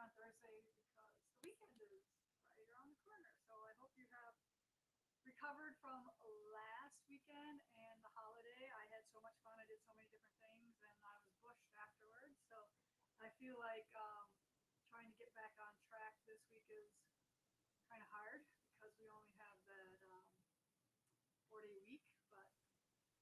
on Thursday because the weekend is right around the corner. So I hope you have recovered from last weekend and the holiday. I had so much fun. I did so many different things, and I was bushed afterwards. So I feel like trying to get back on track this week is kind of hard because we only have that 4-day week. But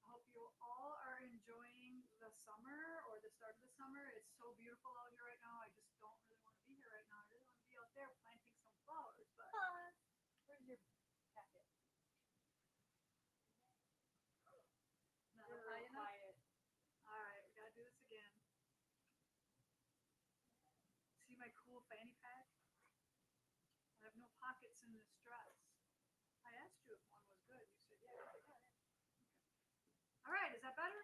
I hope you all are enjoying the summer or the start of the summer. It's so beautiful out here right now. I just don't really want to be here right now. I really want to be out there planting some flowers. But where's your packet? Not high enough? All right, we gotta do this again. See my cool fanny pack? I have no pockets in this dress. I asked you if one was good. You said yeah. Okay. All right, is that better?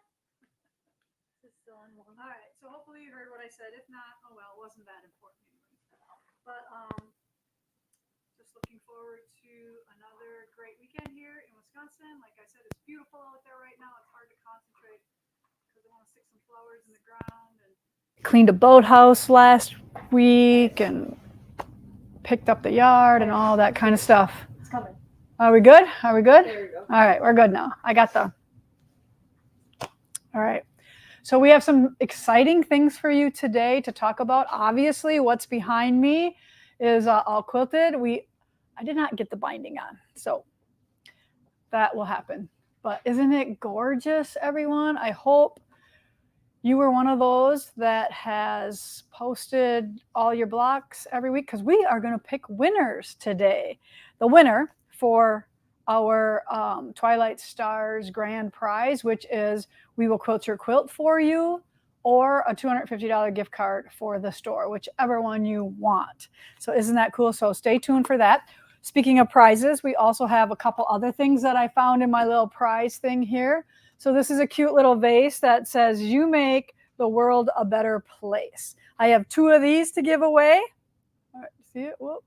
It's still on one. All right, so hopefully you heard what I said. If not, oh well, it wasn't that important anyway. But just looking forward to another great weekend here in Wisconsin. Like I said, it's beautiful out there right now. It's hard to concentrate because I want to stick some flowers in the ground. And cleaned a boathouse last week and picked up the yard and all that kind of stuff. It's coming. Are we good? Are we good? There we go. All right, we're good now. I got the... All right. So we have some exciting things for you today to talk about. Obviously, what's behind me is all quilted. I did not get the binding on, so that will happen. But isn't it gorgeous, everyone? I hope you were one of those that has posted all your blocks every week, because we are going to pick winners today. The winner for our Twilight Stars grand prize, which is we will quilt your quilt for you, or a $250 gift card for the store, whichever one you want. So isn't that cool? So stay tuned for that. Speaking of prizes, we also have a couple other things that I found in my little prize thing here. So this is a cute little vase that says, "You make the world a better place." I have 2 of these to give away. All right, see it? Whoop.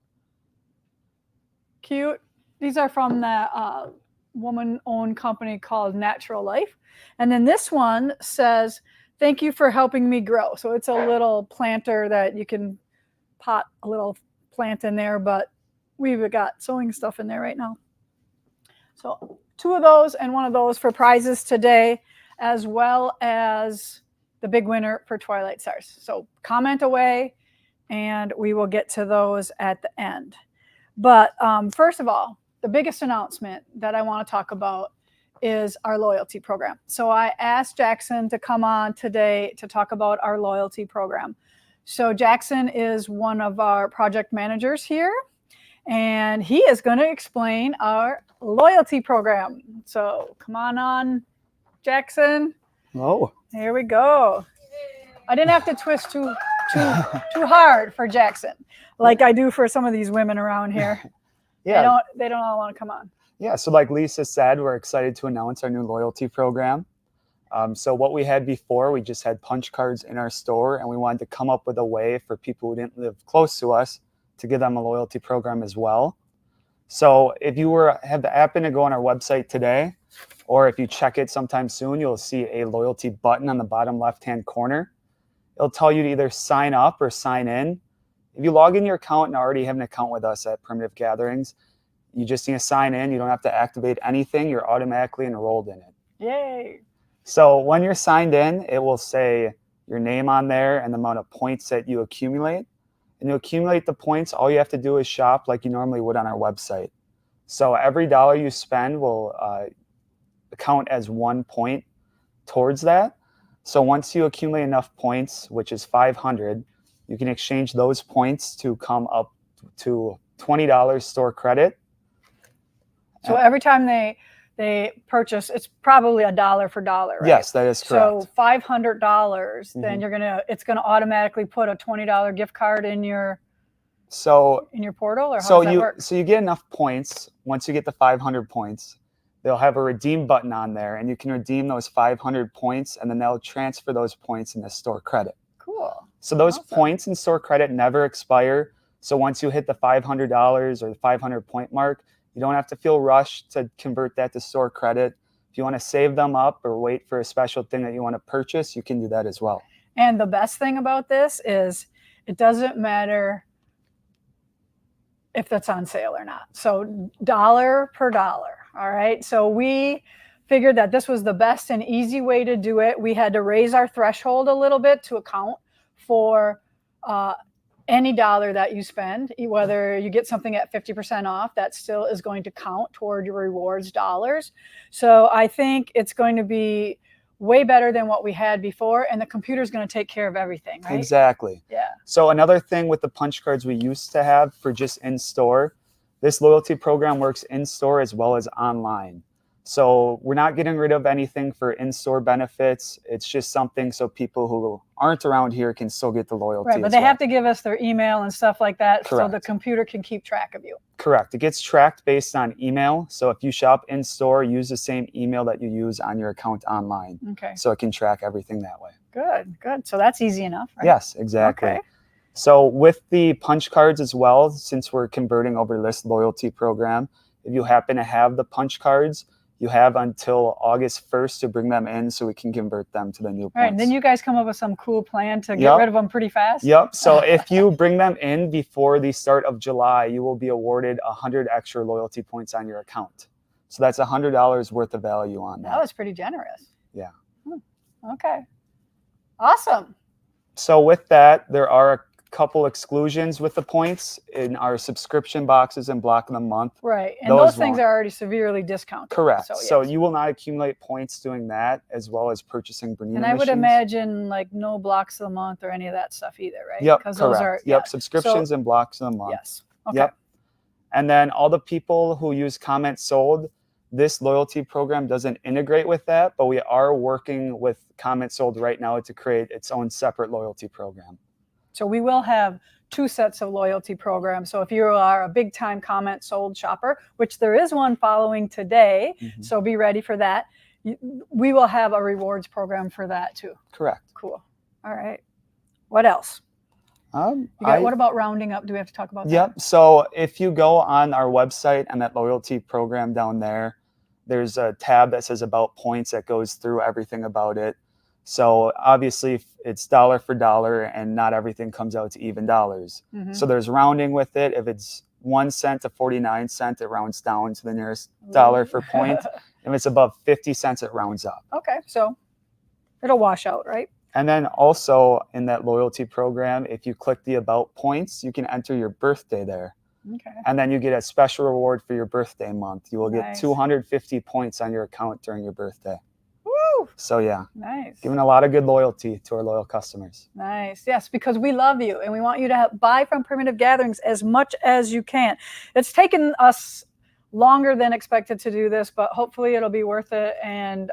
Cute. These are from the woman-owned company called Natural Life. And then this one says, "Thank you for helping me grow." So it's a little planter that you can pot a little plant in there, but we've got sewing stuff in there right now. So 2 of those and 1 of those for prizes today, as well as the big winner for Twilight Stars. So comment away and we will get to those at the end. But first of all, the biggest announcement that I want to talk about is our loyalty program. So I asked Jackson to come on today to talk about our loyalty program. So Jackson is one of our project managers here, and he is going to explain our loyalty program. So come on, Jackson. Oh, here we go. I didn't have to twist too hard for Jackson, like I do for some of these women around here. Yeah, they don't all want to come on. Yeah, so like Lisa said, we're excited to announce our new loyalty program. So what we had before, we just had punch cards in our store, and we wanted to come up with a way for people who didn't live close to us to give them a loyalty program as well. So if you happen to go on our website today, or if you check it sometime soon, you'll see a loyalty button on the bottom left-hand corner. It'll tell you to either sign up or sign in. If you log in your account and already have an account with us at Primitive Gatherings, you just need to sign in. You don't have to activate anything. You're automatically enrolled in it. Yay. So when you're signed in, it will say your name on there and the amount of points that you accumulate. And you accumulate the points, all you have to do is shop like you normally would on our website. So every dollar you spend will count as 1 point towards that. So once you accumulate enough points, which is 500, you can exchange those points to come up to $20 store credit. So every time they purchase, it's probably $1 for $1, right? Yes, that is correct. So $500, then it's gonna automatically put a $20 gift card in your portal, or how does that work? So you get enough points. Once you get the 500 points, they'll have a redeem button on there, and you can redeem those 500 points, and then they'll transfer those points into store credit. Cool. So those points in store credit never expire. So once you hit the $500 or the 500 point mark, you don't have to feel rushed to convert that to store credit. If you want to save them up or wait for a special thing that you want to purchase, you can do that as well. And the best thing about this is It doesn't matter if that's on sale or not. So dollar per dollar. All right. So we figured that this was the best and easy way to do it. We had to raise our threshold a little bit to account for any dollar that you spend, whether you get something at 50% off, that still is going to count toward your rewards dollars. So I think it's going to be way better than what we had before, and the computer's going to take care of everything, right? Exactly. Yeah. So another thing with the punch cards we used to have for just in-store, this loyalty program works in-store as well as online. So we're not getting rid of anything for in-store benefits. It's just something so people who aren't around here can still get the loyalty. Right, but they have to give us their email and stuff like that. Correct. So the computer can keep track of you. Correct. It gets tracked based on email. So if you shop in-store, use the same email that you use on your account online. Okay. So it can track everything that way. Good, good. So that's easy enough, right? Yes, exactly. Okay. So with the punch cards as well, since we're converting over to this loyalty program, if you happen to have the punch cards, you have until August 1st to bring them in so we can convert them to the new points. All right, and then you guys come up with some cool plan to get rid of them pretty fast? Yep. So if you bring them in before the start of July, you will be awarded 100 extra loyalty points on your account. So that's $100 worth of value on that. That was pretty generous. Yeah. Okay. Awesome. So with that, there are a couple exclusions with the points in our subscription boxes and block of the month. Right. And those things are already severely discounted. Correct. So, yes. So you will not accumulate points doing that, as well as purchasing Bongean And I would machines. imagine like no blocks of the month or any of that stuff either, right? Yep, Because correct. those are Subscriptions and blocks of the month. Yes. Okay. Yep. And then all the people who use comments sold, this loyalty program doesn't integrate with that, but we are working with comments sold right now to create its own separate loyalty program. So we will have 2 sets of loyalty programs. So if you are a big time comment sold shopper, which there is one following today, so be ready for that. We will have a rewards program for that too. Correct. Cool. All right. What else? What about rounding up? Do we have to talk about that? Yep. So if you go on our website and that loyalty program down there, there's a tab that says about points that goes through everything about it. So obviously it's dollar for dollar and not everything comes out to even dollars. So there's rounding with it. If it's 1 cent to 49 cents, it rounds down to the nearest dollar for point. If it's above 50 cents, it rounds up. Okay. So it'll wash out, right? And then also in that loyalty program, if you click the about points, you can enter your birthday there. Okay. And then you get a special reward for your birthday month. You will get Nice. 250 points on your account during your birthday. Woo! So yeah, Nice. giving a lot of good loyalty to our loyal customers. Nice. Yes, because we love you and we want you to buy from Primitive Gatherings as much as you can. It's taken us longer than expected to do this, but hopefully it'll be worth it. And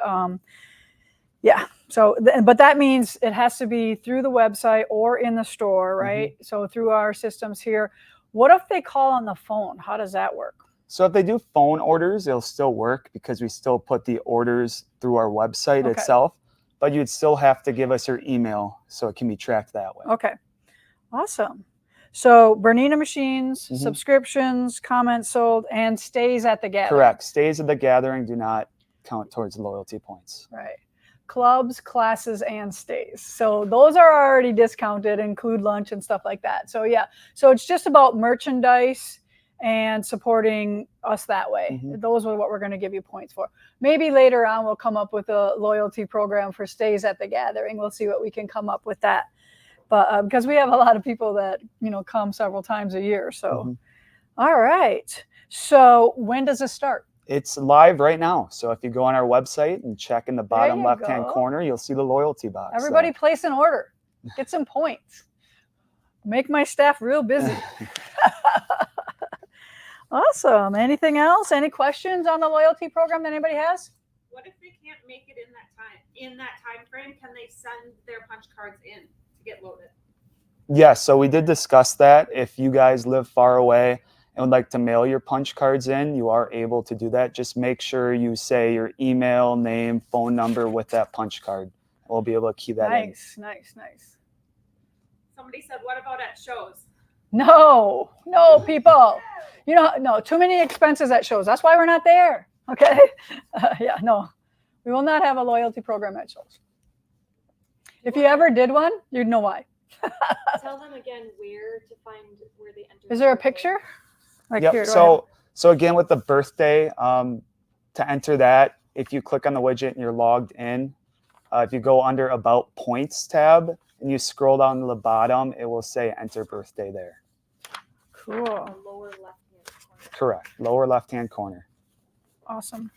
yeah, so, but that means it has to be through the website or in the store, right? So through our systems here. What if they call on the phone? How does that work? So if they do phone orders, it'll still work because we still put the orders through our website itself, but you'd still have to give us your email so it can be tracked that way. Okay. Awesome. So Bernina machines, subscriptions, comments sold, and stays at the gathering. Correct. Stays at the gathering do not count towards loyalty points. Right. Clubs, classes, and stays. So those are already discounted, include lunch and stuff like that. So yeah, so it's just about merchandise and supporting us that way. Those are what we're going to give you points for. Maybe later on we'll come up with a loyalty program for stays at the gathering. We'll see what we can come up with that. But because we have a lot of people that, you know, come several times a year. So, all right. So when does this start? It's live right now. So if you go on our website and check in the bottom left-hand corner, you'll see the loyalty box. Everybody place an order. Get some points. Make my staff real busy. Awesome. Anything else? Any questions on the loyalty program that anybody has? What if they can't make it in that time frame? Can they send their punch cards in to get loaded? Yes, so we did discuss that. If you guys live far away and would like to mail your punch cards in, you are able to do that. Just make sure you say your email, name, phone number with that punch card. We'll be able to key that in. Nice. Somebody said, what about at shows? No, people. You know, no, too many expenses at shows. That's why we're not there. Okay. Yeah, no, we will not have a loyalty program at shows. If you ever did one, you'd know why. Tell them again where to find where they enter. Is there a birthday. picture? Like Yep. here, do I have- So again, with the birthday, to enter that, if you click on the widget and you're logged in, if you go under About Points tab and you scroll down to the bottom, it will say Enter Birthday there. Cool. The lower left-hand corner. Correct. Lower left-hand corner. Awesome.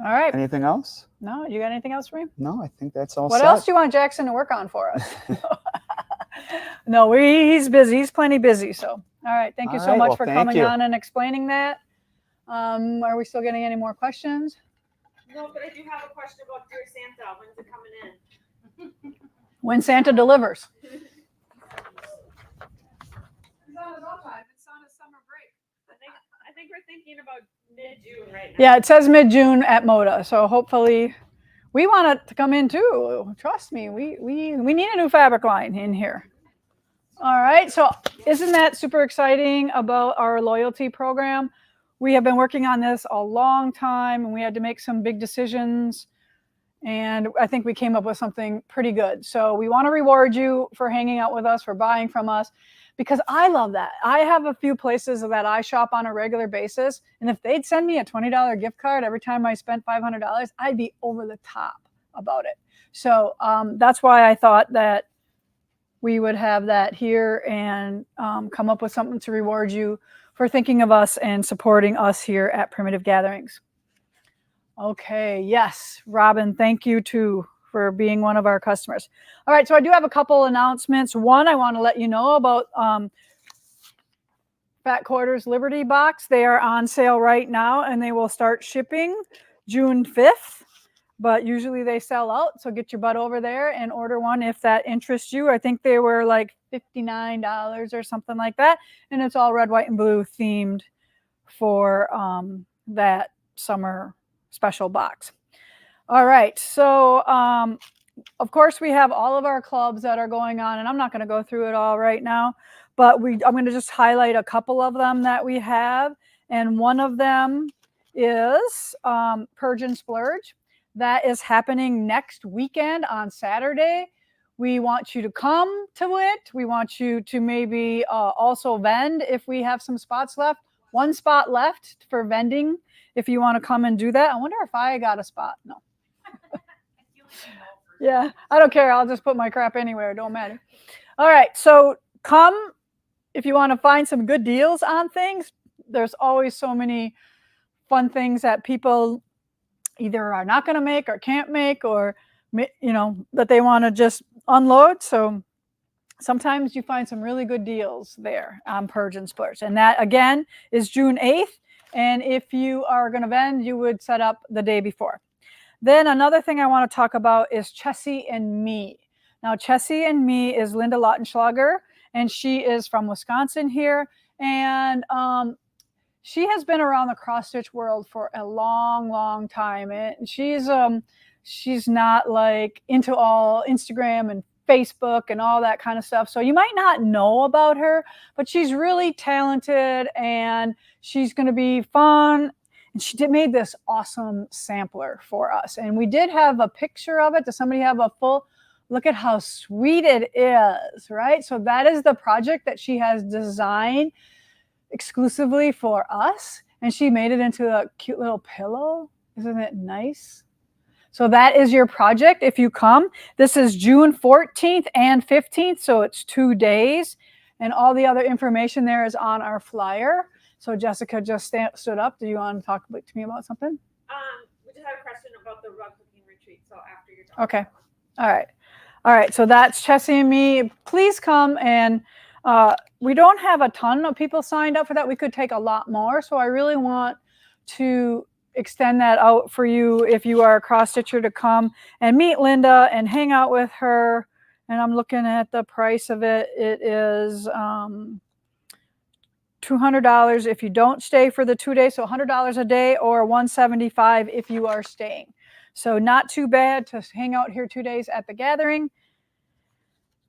All right. Anything else? No, you got anything else for me? No, I think that's all What set. else do you want Jackson to work on for us? No, he's busy. He's plenty busy. So, all right. Thank you All so right, much well, for thank coming you. on and explaining that. Are we still getting any more questions? No, but I do have a question about Dear Santa. When's it coming in? When Santa delivers. It's on his own time. It's on his summer break. I think we're thinking about mid-June right now. Yeah, it says mid-June at Moda. So hopefully we want it to come in too. Trust me, we need a new fabric line in here. All right, so isn't that super exciting about our loyalty program? We have been working on this a long time and we had to make some big decisions. And I think we came up with something pretty good. So we want to reward you for hanging out with us, for buying from us, because I love that. I have a few places that I shop on a regular basis. And if they'd send me a $20 gift card every time I spent $500, I'd be over the top about it. So that's why I thought that we would have that here and come up with something to reward you for thinking of us and supporting us here at Primitive Gatherings. Okay, yes, Robin, thank you too for being one of our customers. All right, so I do have a couple announcements. One, I want to let you know about Fat Quarters Liberty Box. They are on sale right now and they will start shipping June 5th, but usually they sell out. So get your butt over there and order one if that interests you. I think they were like $59 or something like that. And it's all red, white, and blue themed for that summer special box. All right, so of course we have all of our clubs that are going on, and I'm not going to go through it all right now, but I'm going to just highlight a couple of them that we have, and one of them is Purge and Splurge. That is happening next weekend on Saturday. We want you to come to it. We want you to maybe also vend if we have some spots left. One spot left for vending if you want to come and do that. I wonder if I got a spot. No. Yeah, I don't care. I'll just put my crap anywhere. It don't matter. All right, so come if you want to find some good deals on things. There's always so many fun things that people either are not going to make or can't make, or that they want to just unload. So sometimes you find some really good deals there on Purge and Splurge. And that, again, is June 8th. And if you are going to vend, you would set up the day before. Then another thing I want to talk about is Chessie and Me. Now, Chessie and Me is Linda Lautenschlager, and she is from Wisconsin here. And she has been around the cross-stitch world for a long, long time. And she's not like into all Instagram and Facebook and all that kind of stuff. So you might not know about her, but she's really talented and she's going to be fun. And she made this awesome sampler for us. And we did have a picture of it. Does somebody have a full look at how sweet it is, right? So that is the project that she has designed exclusively for us. And she made it into a cute little pillow. Isn't it nice? So that is your project if you come. This is June 14th and 15th, so it's 2 days. And all the other information there is on our flyer. So Jessica just stood up. Do you want to talk to me about something? We just had a question about the rug cooking retreat. So after you're done. Okay. All right. All right. So that's Chessie and Me. Please come. And we don't have a ton of people signed up for that. We could take a lot more. So I really want to extend that out for you if you are a cross-stitcher to come and meet Linda and hang out with her. And I'm looking at the price of it. It is $200 if you don't stay for the 2 days, so $100 a day, or $175 if you are staying. So not too bad to hang out here 2 days at the gathering.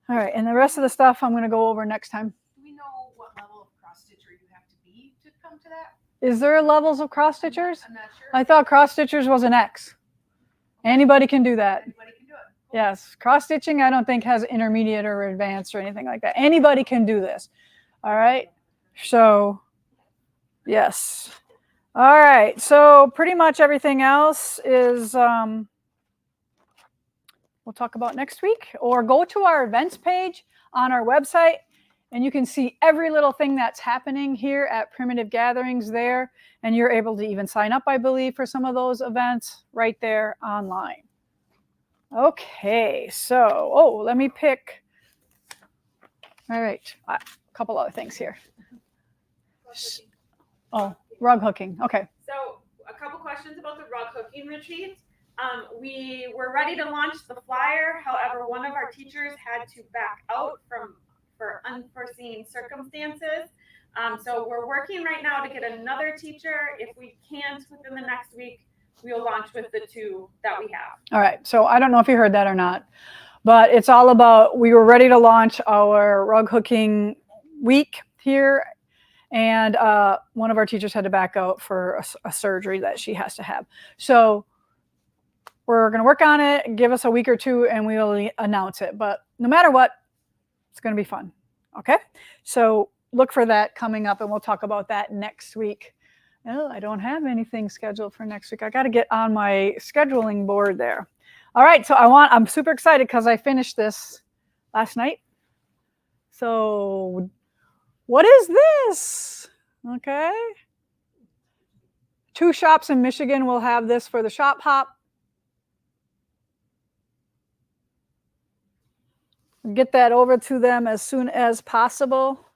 All right, and the rest of the stuff I'm going to go over next time. Do we know what level of cross-stitcher you have to be to come to that? Is there levels of cross-stitchers? I'm not sure. I thought cross-stitchers was an X. Anybody can do that. Anybody can do it. Yes, cross stitching I don't think has intermediate or advanced or anything like that. Anybody can do this. All right. So, yes. All right. So pretty much everything else is we'll talk about next week, or go to our events page on our website and you can see every little thing that's happening here at Primitive Gatherings there, and you're able to even sign up, I believe, for some of those events right there online. Okay, so, let me pick, all right, a couple other things here. Oh, rug hooking, okay. So a couple questions about the rug hooking retreat. We were ready to launch the flyer. However, one of our teachers had to back out for unforeseen circumstances. So we're working right now to get another teacher. If we can't within the next week, we'll launch with the 2 that we have. All right, so I don't know if you heard that or not, but it's all about, we were ready to launch our rug hooking week here, and one of our teachers had to back out for a surgery that she has to have. So we're going to work on it, give us a week or 2, and we'll announce it. But no matter what, it's going to be fun. Okay? So look for that coming up, and we'll talk about that next week. Oh, I don't have anything scheduled for next week. I got to get on my scheduling board there. All right, so I'm super excited because I finished this last night. So what is this? Okay. 2 shops in Michigan will have this for the shop hop. Get that over to them as soon as possible.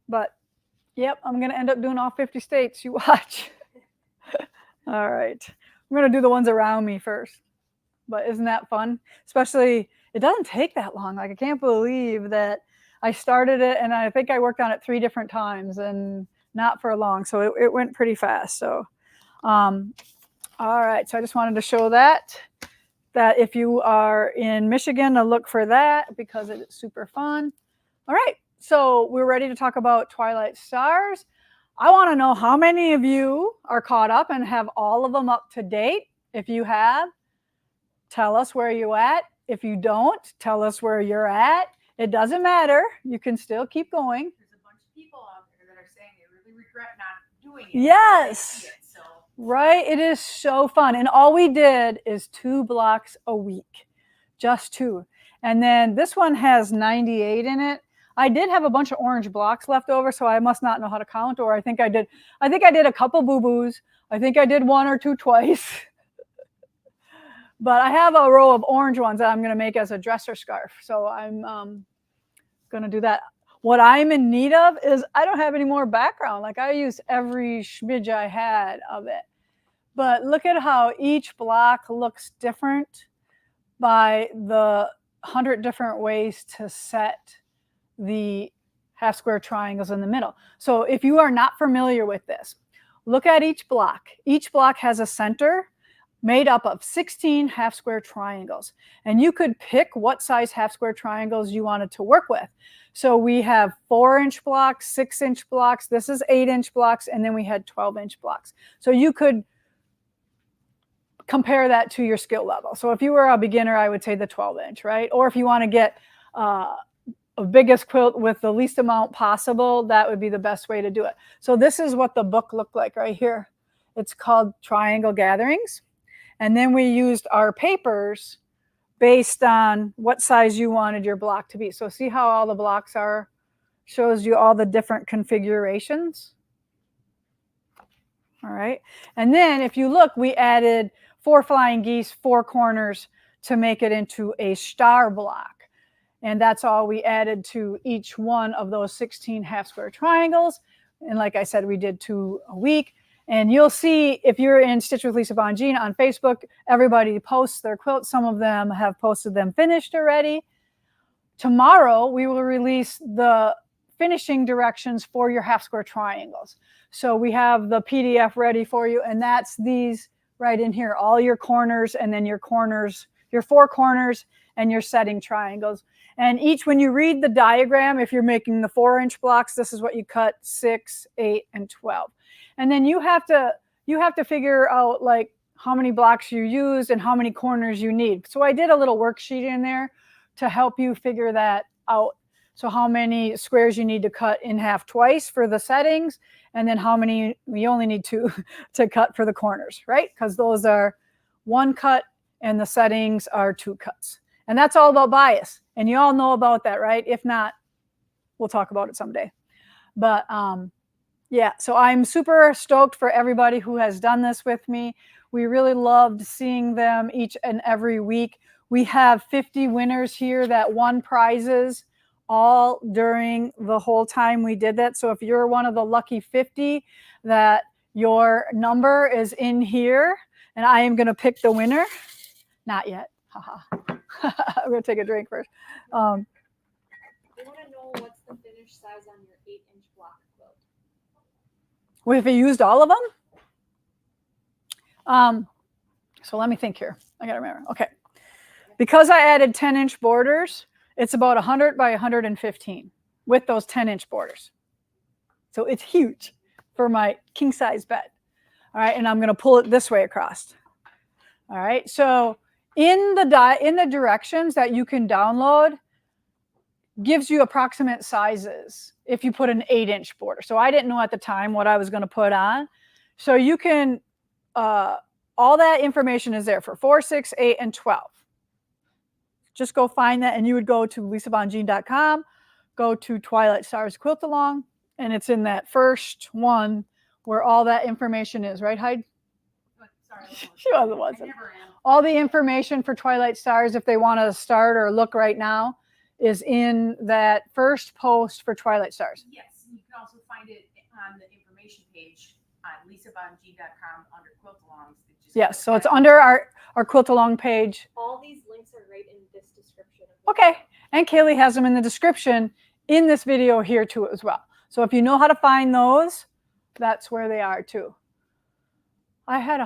But yep, I'm going to end up doing all 50 states. You watch. All right. I'm going to do the ones around me first. But isn't that fun? Especially, it doesn't take that long. Like, I can't believe that I started it, and I think I worked on it 3 different times, and not for long. So it went pretty fast. So, all right. So I just wanted to show that if you are in Michigan, to look for that because it's super fun. All right. So we're ready to talk about Twilight Stars. I want to know how many of you are caught up and have all of them up to date. If you have, tell us where you're at. If you don't, tell us where you're at. It doesn't matter. You can still keep going. There's a bunch of people out there that are saying they really regret not doing it. Yes. So. Right? It is so fun. And all we did is 2 blocks a week. Just 2. And then this one has 98 in it. I did have a bunch of orange blocks left over, so I must not know how to count, or I think I did a couple boo-boos. I think I did 1 or 2 twice. But I have a row of orange ones that I'm going to make as a dresser scarf. So I'm going to do that. What I'm in need of is I don't have any more background. Like, I used every smidge I had of it. But look at how each block looks different by the 100 different ways to set the half square triangles in the middle. So if you are not familiar with this, look at each block. Each block has a center made up of 16 half square triangles. And you could pick what size half square triangles you wanted to work with. So we have 4-inch blocks, 6-inch blocks, this is 8-inch blocks, and then we had 12-inch blocks. So you could compare that to your skill level. So if you were a beginner, I would say the 12-inch, right? Or if you want to get a biggest quilt with the least amount possible, that would be the best way to do it. So this is what the book looked like right here. It's called Triangle Gatherings. And then we used our papers based on what size you wanted your block to be. So see how all the blocks are, shows you all the different configurations. All right. And then if you look, we added 4 flying geese, 4 corners to make it into a star block. And that's all we added to each one of those 16 half square triangles. And like I said, we did 2 a week. And you'll see, if you're in Stitch with Lisa Bongean on Facebook, everybody posts their quilts. Some of them have posted them finished already. Tomorrow, we will release the finishing directions for your half square triangles. So we have the PDF ready for you, and that's these right in here, all your corners, and then your corners, your 4 corners, and your setting triangles. And each, when you read the diagram, if you're making the 4-inch blocks, this is what you cut: 6, 8, and 12. And then you have to figure out, like, how many blocks you used and how many corners you need. So I did a little worksheet in there to help you figure that out. So how many squares you need to cut in half twice for the settings, and then how many we only need to cut for the corners, right? Because those are 1 cut and the settings are 2 cuts. And that's all about bias. And you all know about that, right? If not, we'll talk about it someday. But yeah, so I'm super stoked for everybody who has done this with me. We really loved seeing them each and every week. We have 50 winners here that won prizes all during the whole time we did that. So if you're one of the lucky 50 that your number is in here, and I am going to pick the winner. Not yet. Haha. I'm going to take a drink first. I want to know what's the finished size on your 8-inch block quilt. Well, if you used all of them? So let me think here. I got to remember. Okay. Because I added 10-inch borders, it's about 100 by 115 with those 10-inch borders. So it's huge for my king size bed. All right, and I'm going to pull it this way across. All right, so in the directions that you can download gives you approximate sizes if you put an 8-inch border. So I didn't know at the time what I was going to put on. So you can, all that information is there for 4, 6, 8, and 12. Just go find that, and you would go to lisabongean.com, go to Twilight Stars Quilt Along, and it's in that first one where all that information is, right, Hyde? Sorry, She wasn't. All the information for Twilight Stars, if they want to start or look right now, is in that first post for Twilight Stars. Yes, you can also find it on the information page on lisabongean.com under quilt alongs. Yes, so it's under our quilt along page. All these links are right in this description. Okay, and Kaylee has them in the description in this video here too as well. So if you know how to find those, that's where they are too. I had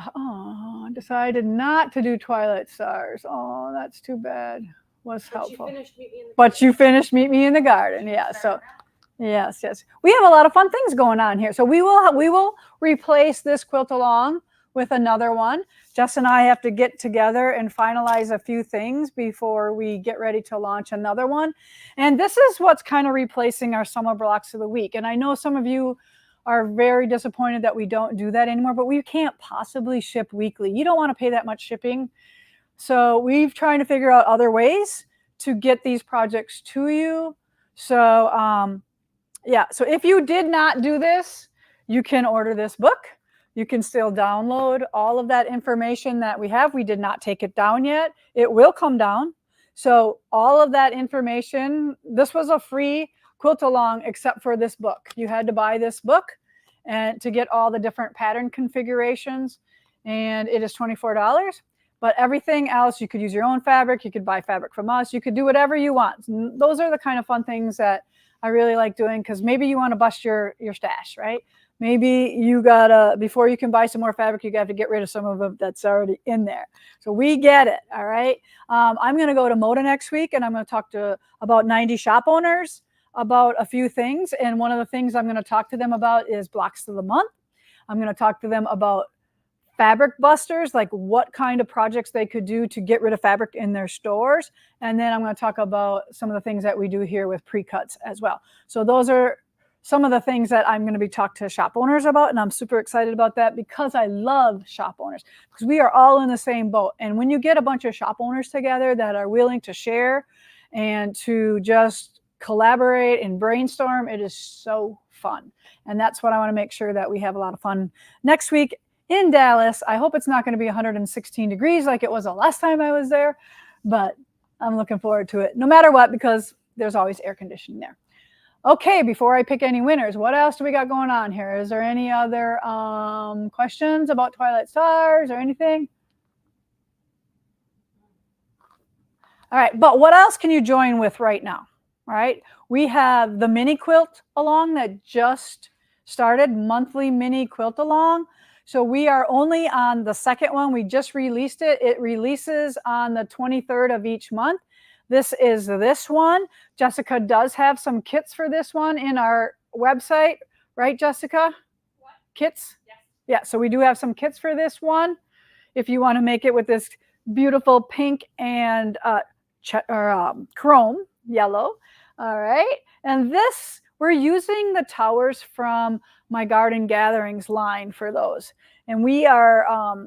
decided not to do Twilight Stars. Oh, that's too bad. Was helpful. But you finished Meet Me in the Garden. Yeah, so yes. We have a lot of fun things going on here. So we will replace this quilt along with another one. Jess and I have to get together and finalize a few things before we get ready to launch another one. And this is what's kind of replacing our summer blocks of the week. And I know some of you are very disappointed that we don't do that anymore, but we can't possibly ship weekly. You don't want to pay that much shipping. So we've tried to figure out other ways to get these projects to you. So yeah, so if you did not do this, you can order this book. You can still download all of that information that we have. We did not take it down yet. It will come down. So all of that information, this was a free quilt along except for this book. You had to buy this book and to get all the different pattern configurations, and it is $24. But everything else, you could use your own fabric. You could buy fabric from us. You could do whatever you want. And those are the kind of fun things that I really like doing, because maybe you want to bust your stash, right? Maybe you gotta, before you can buy some more fabric, you have to get rid of some of them that's already in there. So we get it, all right? I'm gonna go to Moda next week, and I'm gonna talk to about 90 shop owners about a few things. And one of the things I'm gonna talk to them about is blocks of the month. I'm gonna talk to them about fabric busters, like what kind of projects they could do to get rid of fabric in their stores. And then I'm gonna talk about some of the things that we do here with pre-cuts as well. So those are some of the things that I'm going to be talking to shop owners about, and I'm super excited about that because I love shop owners, because we are all in the same boat. And when you get a bunch of shop owners together that are willing to share and to just collaborate and brainstorm, it is so fun. And that's what I want to make sure that we have a lot of fun next week in Dallas. I hope it's not going to be 116 degrees like it was the last time I was there, but I'm looking forward to it no matter what, because there's always air conditioning there. Okay, before I pick any winners, what else do we got going on here? Is there any other questions about Twilight Stars or anything? All right, but what else can you join with right now? All right, we have the mini quilt along that just started, monthly mini quilt along. So we are only on the second one. We just released it. It releases on the 23rd of each month. This is this one. Jessica does have some kits for this one in our website, right, Jessica? What? Kits? Yes. Yeah, so we do have some kits for this one. if you want to make it with this beautiful pink and chrome yellow. All right. And this, we're using the towers from my Garden Gatherings line for those. And we are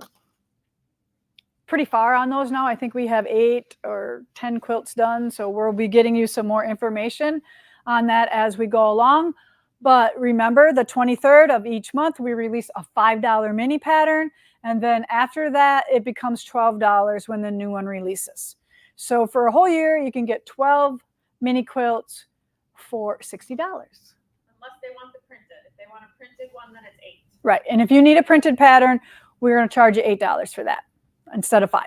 pretty far on those now. I think we have 8 or 10 quilts done. So we'll be getting you some more information on that as we go along. But remember, the 23rd of each month, we release a $5 mini pattern. And then after that, it becomes $12 when the new one releases. So for a whole year, you can get 12 mini quilts for $60. Unless they want the printed. If they want a printed one, then it's $8. Right. And if you need a printed pattern, we're going to charge you $8 for that instead of $5.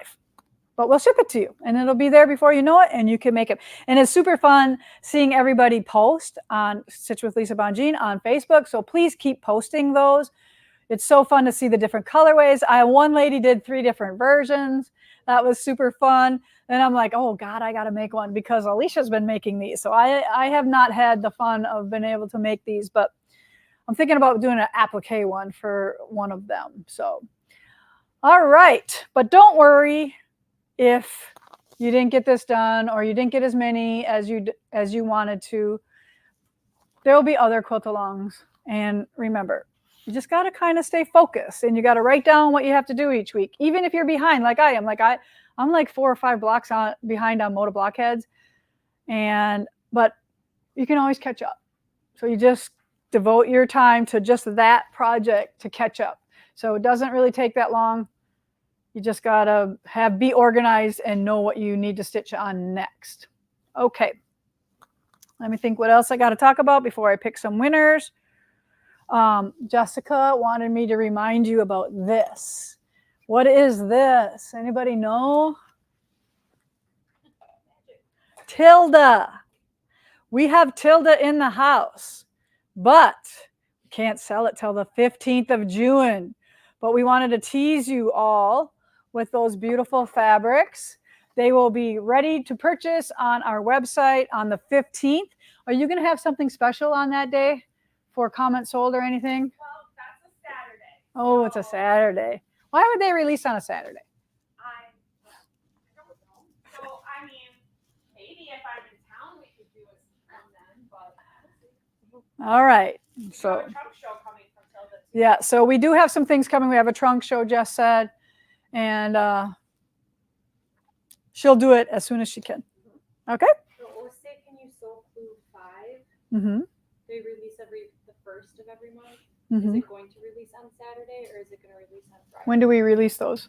But we'll ship it to you and it'll be there before you know it, and you can make it. And it's super fun seeing everybody post on Stitch with Lisa Bongean on Facebook. So please keep posting those. It's so fun to see the different colorways. One lady did 3 different versions. That was super fun. And I'm like, oh God, I got to make one because Alicia's been making these. So I have not had the fun of being able to make these, but I'm thinking about doing an applique one for one of them. So, all right. But don't worry if you didn't get this done or you didn't get as many as you wanted to. There will be other quilt-alongs. And remember, you just got to kind of stay focused and you got to write down what you have to do each week. Even if you're behind like I am, I'm like 4 or 5 blocks behind on Moda Blockheads. But you can always catch up. So you just devote your time to just that project to catch up. So it doesn't really take that long. You just got to be organized and know what you need to stitch on next. Okay. Let me think what else I got to talk about before I pick some winners. Jessica wanted me to remind you about this. What is this? Anybody know? Tilda. We have Tilda in the house, but we can't sell it till the 15th of June. But we wanted to tease you all with those beautiful fabrics. They will be ready to purchase on our website on the 15th. Are you going to have something special on that day for comment sold or anything? Well, that's a Saturday. Oh, it's a Saturday. Why would they release on a Saturday? I don't know. So, I mean, maybe if I'm in town, we could do it on then, but. All right. So. We have a trunk show coming from Tilda. Yeah, so we do have some things coming. We have a trunk show, Jess said, and she'll do it as soon as she can. Okay? So Osei, can you sew Clue 5? Mm-hmm. They release the 1st of every month. Mm-hmm. Is it going to release on Saturday or is it going to release on Friday? When do we release those?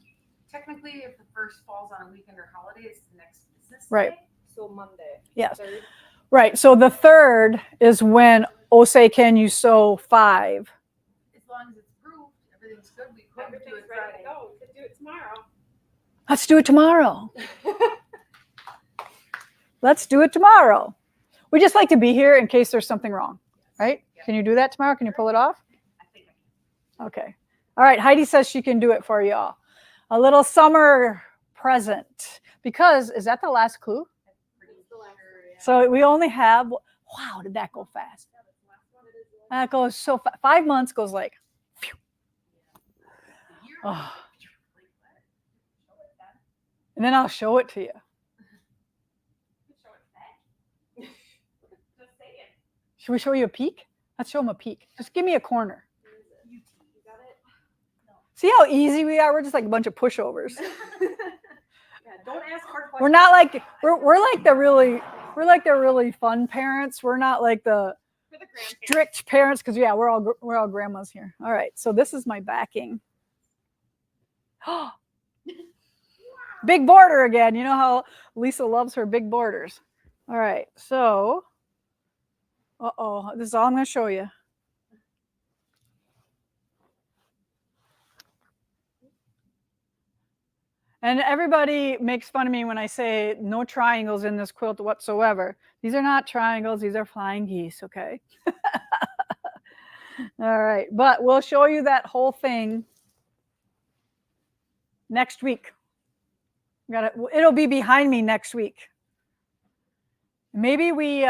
Technically, if the first falls on a weekend or holiday, it's the next business Right. day. So Monday. Yes. 3rd? Right, so the 3rd is when Osei Can You Sew 5. As long as it's approved, everything's good. We could do Everything's it ready Friday. to go. We could do it tomorrow. Let's do it tomorrow. Let's do it tomorrow. We just like to be here in case there's something wrong, right? Yeah. Can you do that tomorrow? Can you pull it off? I think I can. Okay. All right, Heidi says she can do it for you all. A little summer present. Because, is that the last clue? Pretty sure, yeah. So we only have, wow, did that go fast? That goes so fast. 5 months goes like, phew. The year, Oh. like that. Show it then. And then I'll show it to you. Show it back. Just saying. Should we show you a peek? Let's show them a peek. Just give me a corner. You got it? See how easy we are? We're just like a bunch of pushovers. Yeah, don't ask hard questions. We're not like, we're like the really fun parents. We're not like the For the grandparents. strict parents, because yeah, we're all grandmas here. All right, so this is my backing. Big border again. You know how Lisa loves her big borders. All right, so this is all I'm going to show you. And everybody makes fun of me when I say no triangles in this quilt whatsoever. These are not triangles, these are flying geese, okay? All right, but we'll show you that whole thing next week. It'll be behind me next week. Maybe we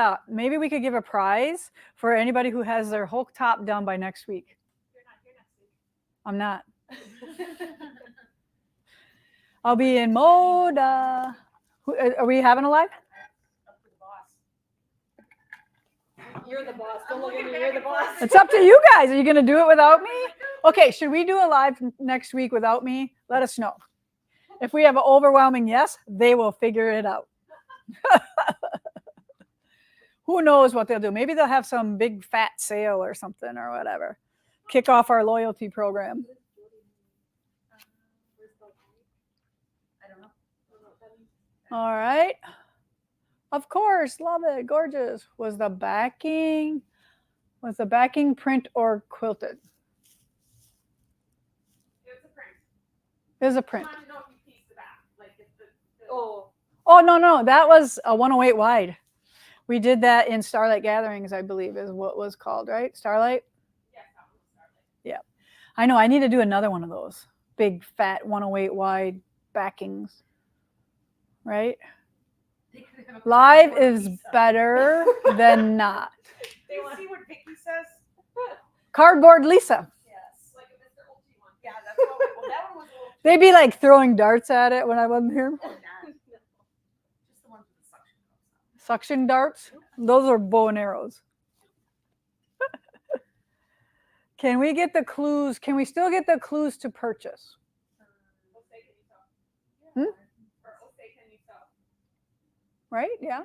could give a prize for anybody who has their whole top done by next week. You're not here next week. I'm not. I'll be in Moda. Are we having a live? Up to the boss. You're the boss. Don't look at me. You're the boss. It's up to you guys. Are you going to do it without me? Okay, should we do a live next week without me? Let us know. If we have an overwhelming yes, they will figure it out. Who knows what they'll do? Maybe they'll have some big fat sale or something or whatever. Kick off our loyalty program. I don't know. All right. Of course, love it, gorgeous. Was the backing print or quilted? It's a print. It was a I print. want to know if you pieced the back. Like if the Oh. Oh, no, that was a 108 wide. We did that in Starlight Gatherings, I believe, is what was called, right? Starlight? yes, that was Starlight. Yeah. I know, I need to do another one of those. Big, fat, 108 wide backings, right? They could have a Live cardboard is Lisa. better than not. Do you see what Vicky says? Cardboard Lisa. Yes. Like a Mr. Oldie one. Yeah, that's what well, that one was a little They'd be like throwing darts at it when I wasn't here. oh, not. Just the ones with the suction cups. Suction darts. Those are bow and arrows. Can we get the clues? Can we still get the clues to purchase? Hmm? Or Osei can you sew? Right? Yeah.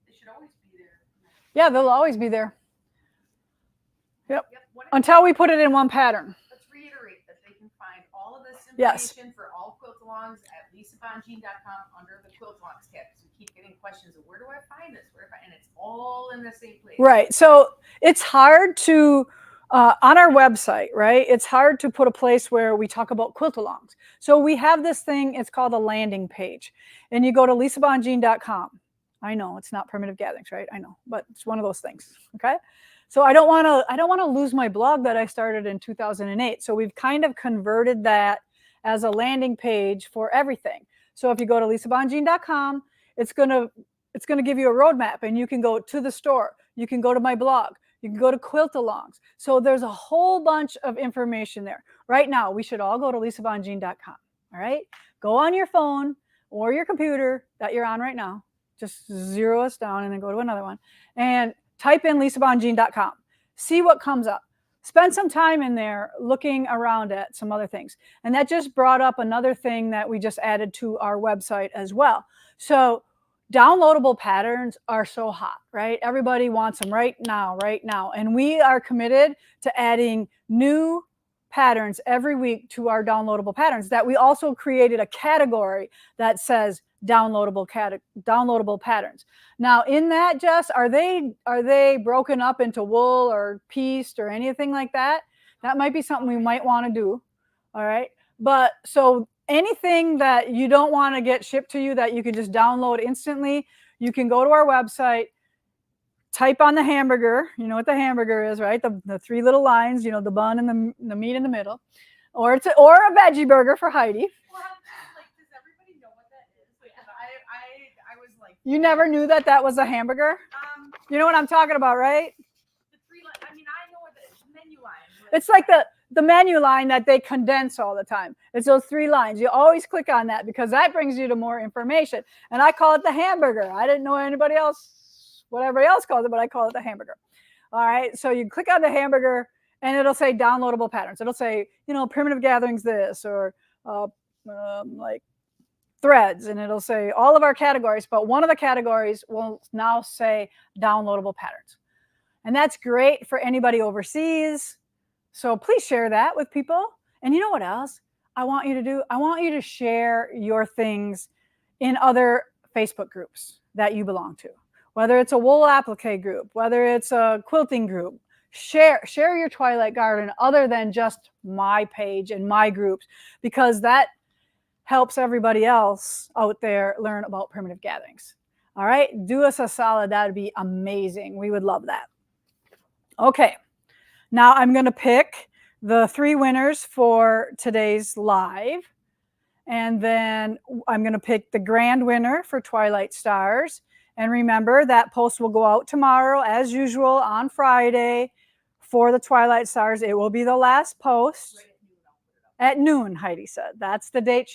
They should always be there. Yeah, they'll always be there Yep. What- until we put it in one pattern. Let's reiterate that they can find all of this Yes. information for all quilt-alongs at lisabonjean.com under the quilt-alongs tab. So we keep getting questions of where do I find this? And it's all in the same place. Right. So it's hard to, on our website, right? It's hard to put a place where we talk about quilt-alongs. So we have this thing, it's called a landing page. And you go to lisabonjean.com. I know it's not Primitive Gatherings, right? I know, but it's one of those things. Okay. So I don't want to lose my blog that I started in 2008. So we've kind of converted that as a landing page for everything. So if you go to lisabonjean.com, it's going to give you a roadmap, and you can go to the store. You can go to my blog. You can go to quilt-alongs. So there's a whole bunch of information there. Right now, we should all go to lisabonjean.com. All right. Go on your phone or your computer that you're on right now. Just zero us down and then go to another one and type in lisabonjean.com. See what comes up. Spend some time in there looking around at some other things. And that just brought up another thing that we just added to our website as well. So downloadable patterns are so hot, right? Everybody wants them right now. And we are committed to adding new patterns every week to our downloadable patterns. That we also created a category that says downloadable patterns. Now in that, Jess, are they broken up into wool or pieced or anything like that? That might be something we might want to do. All right. But so anything that you don't want to get shipped to you that you can just download instantly, you can go to our website, type on the hamburger. You know what the hamburger is, right? The three little lines, you know, the bun and the meat in the middle, or a veggie burger for Heidi. Well, like, does everybody know what that is? Because I was like, You never knew that was a hamburger? You know what I'm talking about, right? the three. I mean, I know what the menu line. It's like the menu line that they condense all the time. It's those three lines. You always click on that because that brings you to more information. And I call it the hamburger. I didn't know anybody else, what everybody else calls it, but I call it the hamburger. All right. So you click on the hamburger and it'll say downloadable patterns. It'll say, you know, Primitive Gatherings this, or like threads, and it'll say all of our categories, but one of the categories will now say downloadable patterns. And that's great for anybody overseas. So please share that with people. And you know what else I want you to do? I want you to share your things in other Facebook groups that you belong to, whether it's a wool applique group, whether it's a quilting group. Share your Twilight Garden other than just my page and my groups, because that helps everybody else out there learn about Primitive Gatherings. All right, do us a solid. That'd be amazing. We would love that. Okay. Now I'm going to pick the 3 winners for today's live. And then I'm going to pick the grand winner for Twilight Stars. And remember, that post will go out tomorrow as usual on Friday for the Twilight Stars. It will be the last post. At noon, Heidi said. That's the date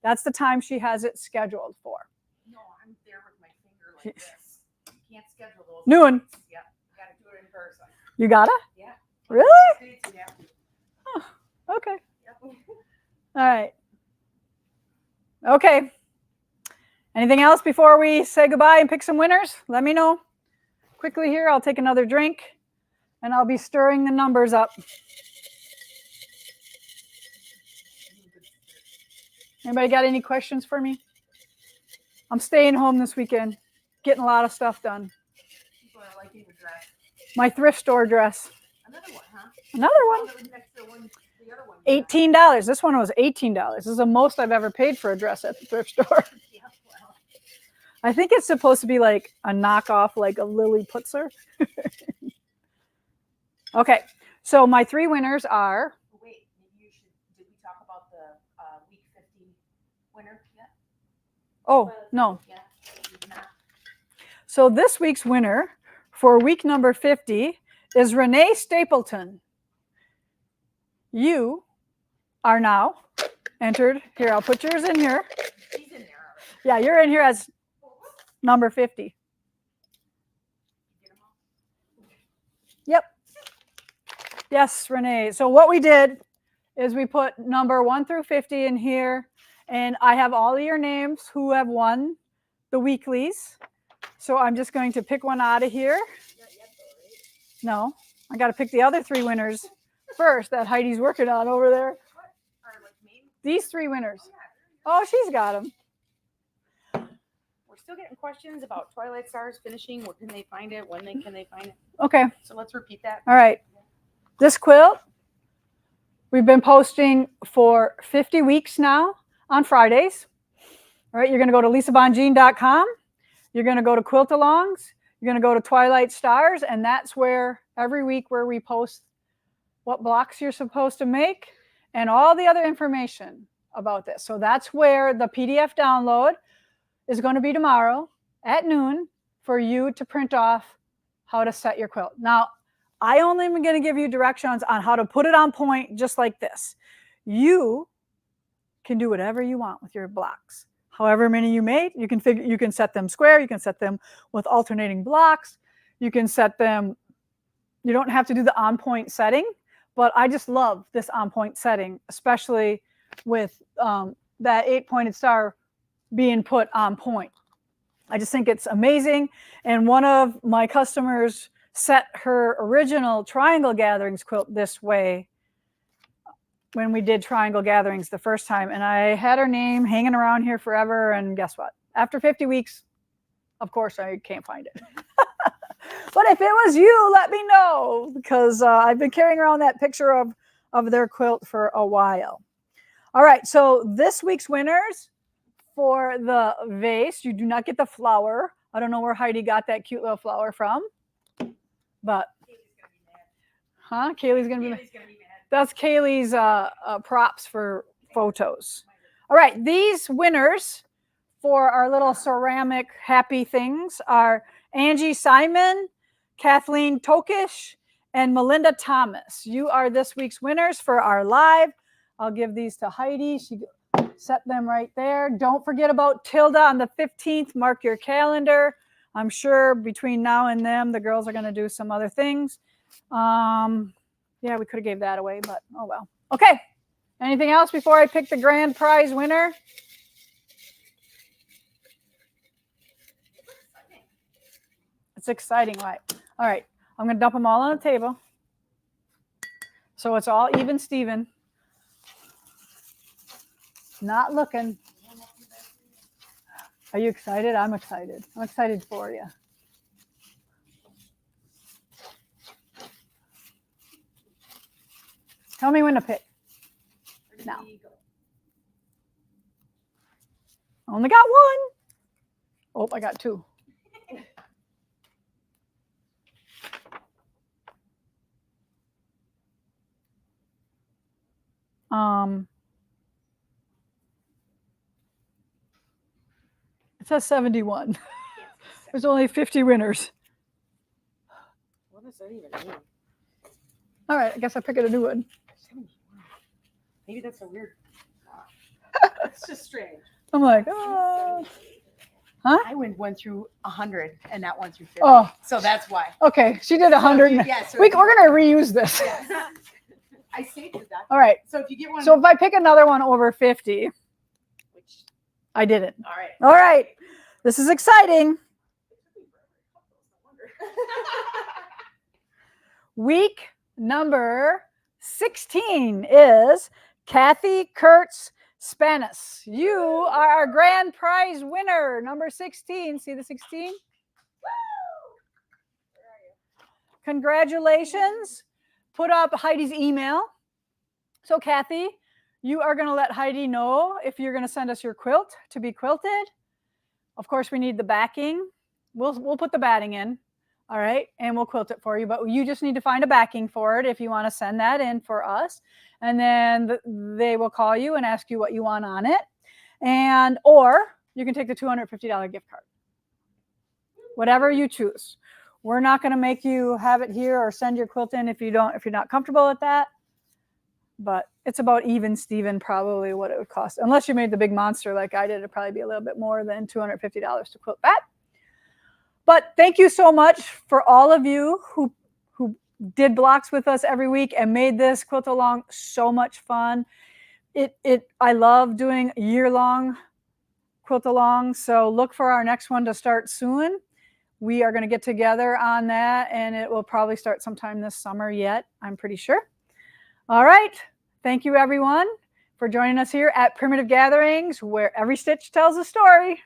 that's the time she has it scheduled for. No, I'm there with my finger like this. You can't schedule those. Noon. Yep. You gotta do it in person. You gotta? Yeah. Really? You have to. Okay. Yep. All right. Okay. Anything else before we say goodbye and pick some winners? Let me know. Quickly here, I'll take another drink and I'll be stirring the numbers up. Anybody got any questions for me? I'm staying home this weekend, getting a lot of stuff done. People are liking the dress. My thrift store dress. Another one, huh? Another one. That was next to the other one. $18. This one was $18. This is the most I've ever paid for a dress at the thrift store. Yeah, well. I think it's supposed to be like a knockoff, like a Lily Putzer. Okay, so my 3 winners are. Wait, maybe you should. Did we talk about the week 50 winner yet? Oh, no. Yeah. we did not. So this week's winner for week number 50 is Renee Stapleton. You are now entered. Here, I'll put yours in here. She's in there already. Yeah, you're in here as number 50. Get 'em all? Yep. Yes, Renee. So what we did is we put number 1 through 50 in here, and I have all of your names who have won the weeklies. So I'm just going to pick one out of here. No, I got to pick the other 3 winners first that Heidi's working on over there. What? Are like names? These 3 winners. Oh, yeah. Oh, she's got them. We're still getting questions about Twilight Stars finishing. Where can they find it? When can they find it? Okay. So let's repeat that. All right. This quilt, we've been posting for 50 weeks now on Fridays. All right, you're going to go to lisabongean.com. You're going to go to Quilt Alongs. You're going to go to Twilight Stars, and that's where every week where we post what blocks you're supposed to make and all the other information about this. So that's where the PDF download is going to be tomorrow at noon for you to print off how to set your quilt. Now, I only am going to give you directions on how to put it on point just like this. You can do whatever you want with your blocks. However many you made, you can set them square, you can set them with alternating blocks, you can set them, you don't have to do the on point setting, but I just love this on point setting, especially with that 8-pointed star being put on point. I just think it's amazing. And one of my customers set her original Triangle Gatherings quilt this way when we did Triangle Gatherings the first time. And I had her name hanging around here forever. And guess what? After 50 weeks, of course, I can't find it. But if it was you, let me know, because I've been carrying around that picture of their quilt for a while. All right, so this week's winners for the vase, you do not get the flower. I don't know where Heidi got that cute little flower from, but Kaylee's gonna be mad. That's Kaylee's props for photos. All right, these winners for our little ceramic happy things are Angie Simon, Kathleen Tokish, and Melinda Thomas. You are this week's winners for our live. I'll give these to Heidi. She set them right there. Don't forget about Tilda on the 15th. Mark your calendar. I'm sure between now and then, the girls are going to do some other things. Yeah, we could have gave that away, but oh well. Okay. Anything else before I pick the grand prize winner? It's exciting, right? All right. I'm going to dump them all on the table. So it's all even Steven. Not looking. Are you excited? I'm excited. I'm excited for you. Tell me when to pick. Now. Only got one. Oh, I got 2. It says 71. There's only 50 winners. What does that even mean? All right, I guess I pick a new one. Maybe that's a weird. It's just strange. I'm like, oh. I went through 100 and not 1 through 50. Oh. So that's why. Okay, she did 100. Yes. We're going to reuse this. Yes. I saved it. All right. So if you get one. So if I pick another one over 50, Which, I didn't. all right. All right. This is exciting. Week number 16 is Kathy Kurtz Spanis. You are our grand prize winner, number 16. See the 16? Congratulations. Put up Heidi's email. So Kathy, you are going to let Heidi know if you're going to send us your quilt to be quilted. Of course, we need the backing. We'll put the batting in. All right, and we'll quilt it for you, but you just need to find a backing for it if you want to send that in for us. And then they will call you and ask you what you want on it. And or you can take the $250 gift card. Whatever you choose. We're not going to make you have it here or send your quilt in if you're not comfortable with that. But it's about even Steven probably what it would cost. Unless you made the big monster like I did, it'd probably be a little bit more than $250 to quilt that. But thank you so much for all of you who did blocks with us every week and made this quilt along so much fun. I love doing year-long quilt along. So look for our next one to start soon. We are going to get together on that, and it will probably start sometime this summer yet, I'm pretty sure. All right. Thank you, everyone, for joining us here at Primitive Gatherings, where every stitch tells a story.